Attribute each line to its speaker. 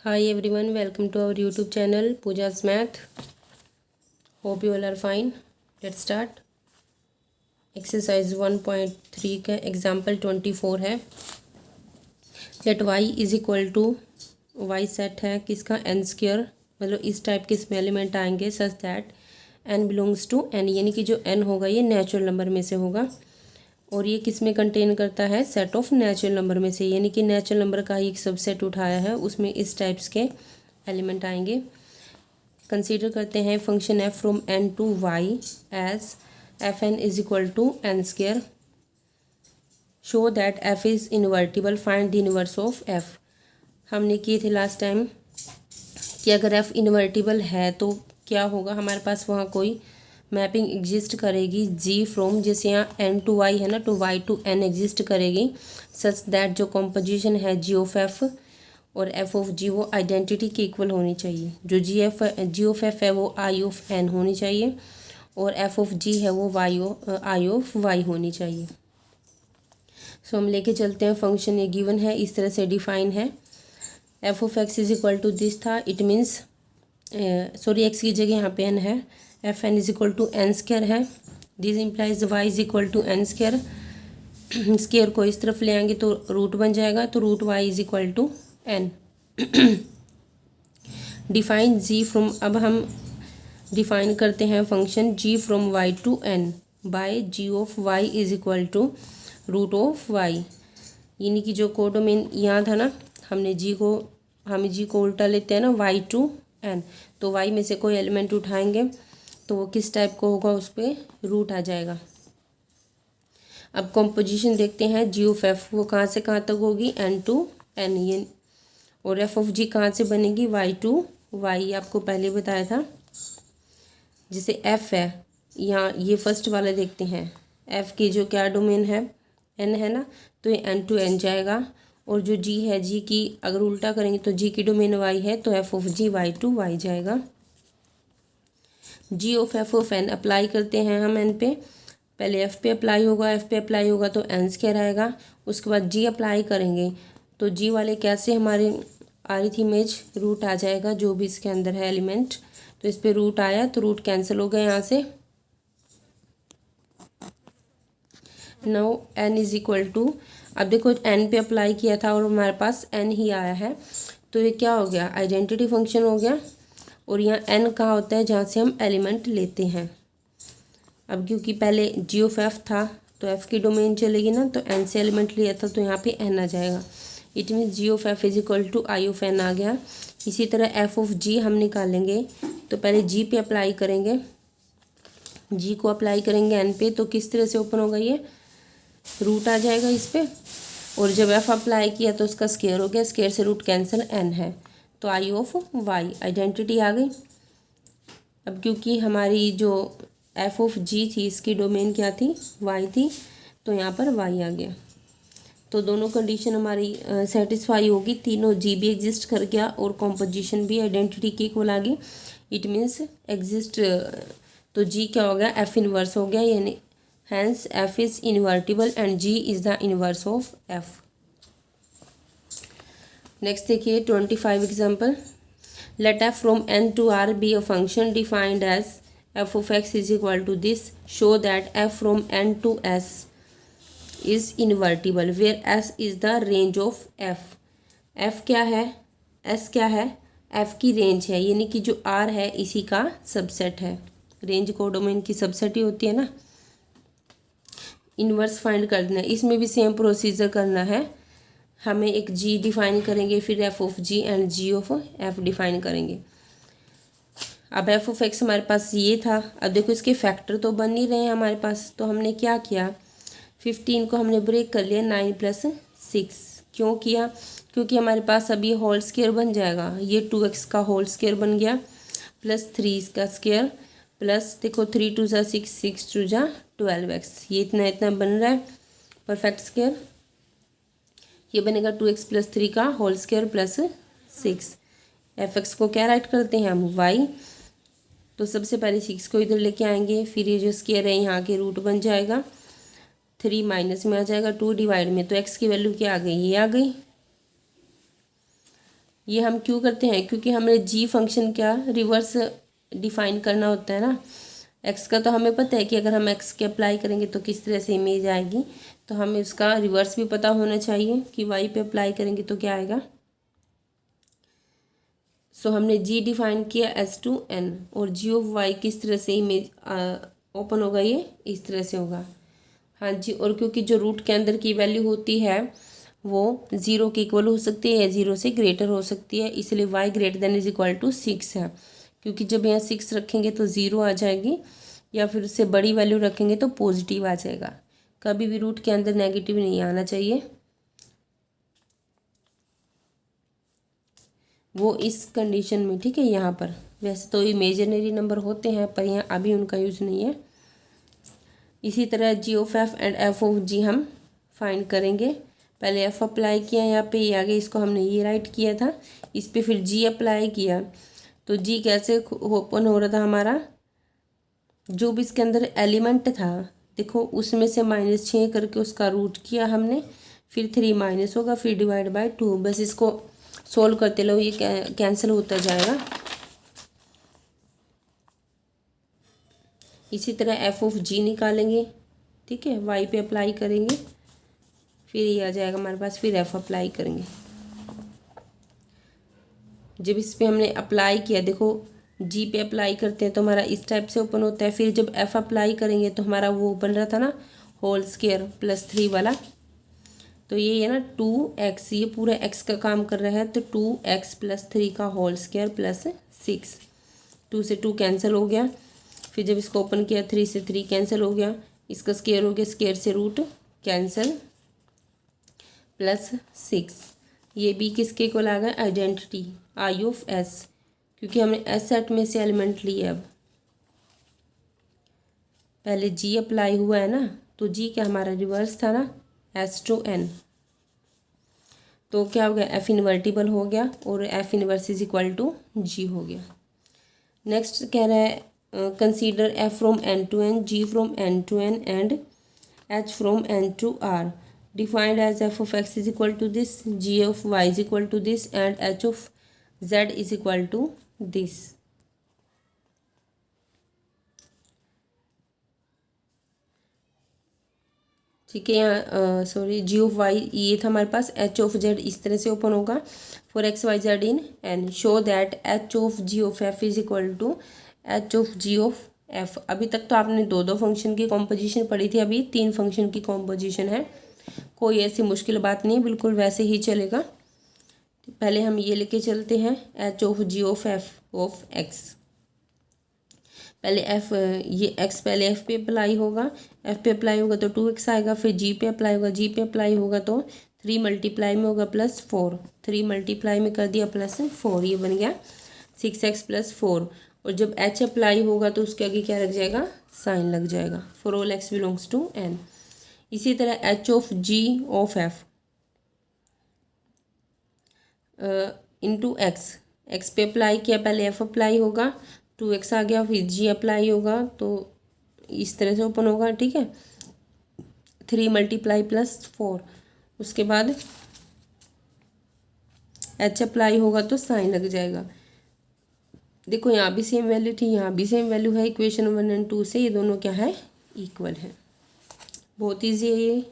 Speaker 1: Hi everyone, welcome to our YouTube channel Pooja's Math. Hope you all are fine. Let's start. Exercise 1.3 का example 24 है. Let y is equal to y set है किसका n square, मतलब इस type के इसमें element आएंगे such that n belongs to n, यानी कि जो n होगा ये नेचुरल नंबर में से होगा और ये किस में कंटेन करता है, सेट ऑफ नेचुरल नंबर में से, यानी कि नेचुरल नंबर का ही एक सबसेट उठाया है, उसमें इस टाइप्स के एलिमेंट आएंगे. कंसीडर करते हैं function f from n to y as f N is equal to n square. Show that f is invertible, find the inverse of f. हमने किए थे लास्ट टाइम कि अगर f इन्वर्टिबल है तो क्या होगा, हमारे पास वहाँ कोई मैपिंग एग्जिस्ट करेगी g फ्रॉम, जैसे यहाँ n टू y है ना, तो y टू n एग्जिस्ट करेगी सच दैट जो कॉम्पोजिशन है g ऑफ f और f ऑफ g वो आइडेंटिटी के इक्वल होनी चाहिए. जो g ऑफ f है वो i ऑफ n होनी चाहिए और f ऑफ g है वो i ऑफ y होनी चाहिए. सो हम लेके चलते हैं फंक्शन, ये गिवन है, इस तरह से डिफाइन है. f of x is equal to this था, इट मीन्स सॉरी x की जगह यहाँ पे n है, F N is equal to n square है. This implies y is equal to n square. Square को इस तरफ ले आएंगे तो रूट बन जाएगा, तो root y is equal to n. Define g from, अब हम डिफाइन करते हैं function g from y to n by g of y is equal to root of y, यानी कि जो कोडोमेन यहाँ था ना, हम g को उल्टा लेते हैं ना y टू n, तो y में से कोई एलिमेंट उठाएंगे तो वो किस टाइप को होगा, उस पर रूट आ जाएगा. अब कॉम्पोजिशन देखते हैं, जी ऑफ एफ वो कहाँ से कहाँ तक होगी, n टू n, ये, और एफ ऑफ जी कहाँ से बनेगी, y टू y, आपको पहले बताया था. जैसे f है यहाँ, ये फर्स्ट वाला देखते हैं, f की जो क्या डोमेन है n है ना, तो ये n टू n जाएगा. और जो g है, g की अगर उल्टा करेंगे तो g की डोमेन y है, तो f of g y to y जाएगा. g of f of n apply करते हैं हम n पे, पहले f पे अप्लाई होगा तो n स्क्वायर आएगा. उसके बाद g अप्लाई करेंगे तो g वाले कैसे हमारे आ रही थी इमेज, रूट आ जाएगा जो भी इसके अंदर है एलिमेंट, तो इस पे रूट आया तो रूट कैंसिल हो गया यहाँ से. Now n is equal to, अब देखो n पे अप्लाई किया था और हमारे पास n ही आया है, तो ये क्या हो गया, आइडेंटिटी फंक्शन हो गया. और यहाँ n कहाँ होता है, जहाँ से हम एलिमेंट लेते हैं. अब क्योंकि पहले g ऑफ f था तो f की डोमेन चलेगी ना, तो n से एलिमेंट लिया था तो यहाँ पे n आ जाएगा. It means g of f is equal to i of n आ गया. इसी तरह f ऑफ g हम निकालेंगे तो पहले g पे अप्लाई करेंगे, g को अप्लाई करेंगे n पे, तो किस तरह से ओपन होगा, ये रूट आ जाएगा इस पर. और जब f अप्लाई किया तो उसका स्क्वायर हो गया, स्क्वायर से रूट कैंसिल, n है तो i ऑफ y, आइडेंटिटी आ गई. अब क्योंकि हमारी जो f ऑफ g थी इसकी डोमेन क्या थी, y थी, तो यहाँ पर y आ गया. तो दोनों कंडीशन हमारी सेटिस्फाई होगी, तीनों g भी एग्जिस्ट कर गया और कॉम्पोजिशन भी आइडेंटिटी की इक्वल आ गई. इट मीन्स एग्जिस्ट, तो g क्या हो गया, f इनवर्स हो गया, यानी hence f is invertible and g is the inverse of f. Next देखिए 25 example. Let f from n to r be a function defined as f of x is equal to this. Show that f from n to s is invertible where s is the range of f. f क्या है, s क्या है, f की range है, यानी कि जो r है इसी का सबसेट है. रेंज कोडोमेन की सबसेट ही होती है ना. इन्वर्स फाइंड करना है, इसमें भी सेम प्रोसीजर करना है. हमें एक g डिफाइन करेंगे, फिर f of g and g of f define करेंगे. अब f ऑफ x हमारे पास ये था, अब देखो इसके फैक्टर तो बन नहीं रहे हैं हमारे पास, तो हमने क्या किया, 15 को हमने ब्रेक कर लिया, 9 प्लस 6. क्यों किया, क्योंकि हमारे पास अभी होल स्क्वायर बन जाएगा, ये 2x का होल स्क्वायर बन गया प्लस 3 का स्क्वायर प्लस देखो 3 टू ज़ा 6, 6 टू ज़ा 12x, ये इतना बन रहा है परफेक्ट स्क्वायर. ये बनेगा 2x प्लस 3 का होल स्क्वायर प्लस 6. f(x) को क्या राइट करते हैं हम, y, तो सबसे पहले 6 को इधर लेके आएंगे, फिर ये जो स्क्वायर है यहाँ के रूट बन जाएगा, 3 माइनस में आ जाएगा, 2 डिवाइड में, तो x की वैल्यू क्या आ गई, ये आ गई. ये हम क्यों करते हैं, क्योंकि हमें जी फंक्शन क्या रिवर्स डिफाइन करना होता है ना। एक्स का तो हमें पता है कि अगर हम एक्स के अप्लाई करेंगे तो किस तरह से इमेज आएगी, तो हमें उसका रिवर्स भी पता होना चाहिए कि वाई पे अप्लाई करेंगे तो क्या आएगा। सो हमने जी डिफाइन किया एस टू एन, और जी ऑफ वाई किस तरह से इमेज ओपन होगा, ये इस तरह से होगा। हाँ जी, और क्योंकि जो रूट के अंदर की वैल्यू होती है वो 0 के इक्वल हो सकती है या 0 से ग्रेटर हो सकती है, इसलिए y greater than is equal to 6 है। क्योंकि जब यहाँ 6 रखेंगे तो 0 आ जाएगी, या फिर उससे बड़ी वैल्यू रखेंगे तो पॉजिटिव आ जाएगा। कभी भी रूट के अंदर नेगेटिव नहीं आना चाहिए, वो इस कंडीशन में, ठीक है। यहाँ पर वैसे तो इमेजिनरी नंबर होते हैं पर यहाँ अभी उनका यूज़ नहीं है। इसी तरह G of F and F of G हम फाइंड करेंगे। पहले एफ अप्लाई किया यहाँ पे, ये आगे इसको हमने ये राइट किया था, इस पे फिर जी अप्लाई किया। तो जी कैसे ओपन हो रहा था हमारा, जो भी इसके अंदर एलिमेंट था देखो उसमें से -6 करके उसका रूट किया हमने, फिर 3 माइनस होगा, फिर डिवाइड बाय 2। बस इसको सोल्व करते लो, ये कैंसिल होता जाएगा। इसी तरह एफ ऑफ जी निकालेंगे, ठीक है, वाई पे अप्लाई करेंगे, फिर ये आ जाएगा हमारे पास, फिर एफ अप्लाई करेंगे। जब इस पे हमने अप्लाई किया, देखो जी पे अप्लाई करते हैं तो हमारा इस टाइप से ओपन होता है। फिर जब एफ अप्लाई करेंगे तो हमारा वो बन रहा था ना होल स्क्वायर +3 वाला, तो ये है ना 2x, ये पूरा x का काम कर रहा है, तो 2x + 3 का होल स्क्वायर +6। 2 से 2 कैंसिल हो गया, फिर जब इसको ओपन किया 3 से 3 कैंसिल हो गया, इसका स्क्वायर हो गया, स्क्वायर से रूट कैंसिल +6। ये भी किसके को आ गया, आइडेंटिटी आई ऑफ एस, क्योंकि हमने एस सेट में से एलिमेंट लिए। अब पहले जी अप्लाई हुआ है ना, तो जी क्या हमारा रिवर्स था ना, एस टू एन, तो क्या हो गया, एफ इन्वर्टिबल हो गया, और F inverse is equal to G हो गया। नेक्स्ट कह रहा है consider F from N to N, G from N to N and H from N to R defined as f of x is equal to this, g of y is equal to this and h of z is equal to this। ठीक है, यहाँ sorry ji of Y ये था हमारे पास, H of Z इस तरह से open होगा for x y z in n, show that h of g of f is equal to h of g of f. अभी तक तो आपने दो फंक्शन की कॉम्पोजिशन पढ़ी थी, अभी 3 फंक्शन की कॉम्पोजिशन है। कोई ऐसी मुश्किल बात नहीं, बिल्कुल वैसे ही चलेगा। पहले हम ये लेके चलते हैं h of g of f of x. पहले एफ, ये एक्स पहले एफ पे अप्लाई होगा, एफ पे अप्लाई होगा तो 2x आएगा, फिर जी पे अप्लाई होगा, जी पे अप्लाई होगा तो 3 मल्टीप्लाई में होगा +4, 3 मल्टीप्लाई में कर दिया +4, ये बन गया 6x + 4। और जब एच अप्लाई होगा तो उसके आगे क्या लग जाएगा, साइन लग जाएगा, for all x belongs to n. इसी तरह h of g of f into x, x पे अप्लाई किया, पहले एफ अप्लाई होगा, 2x आ गया, फिर जी अप्लाई होगा, तो इस तरह से ओपन होगा, ठीक है, 3 मल्टीप्लाई +4, उसके बाद एच अप्लाई होगा तो साइन लग जाएगा। देखो यहाँ भी सेम वैल्यू थी, यहाँ भी सेम वैल्यू है, इक्वेशन 1 और 2 से ये दोनों क्या है, इक्वल है। बहुत ईजी है ये।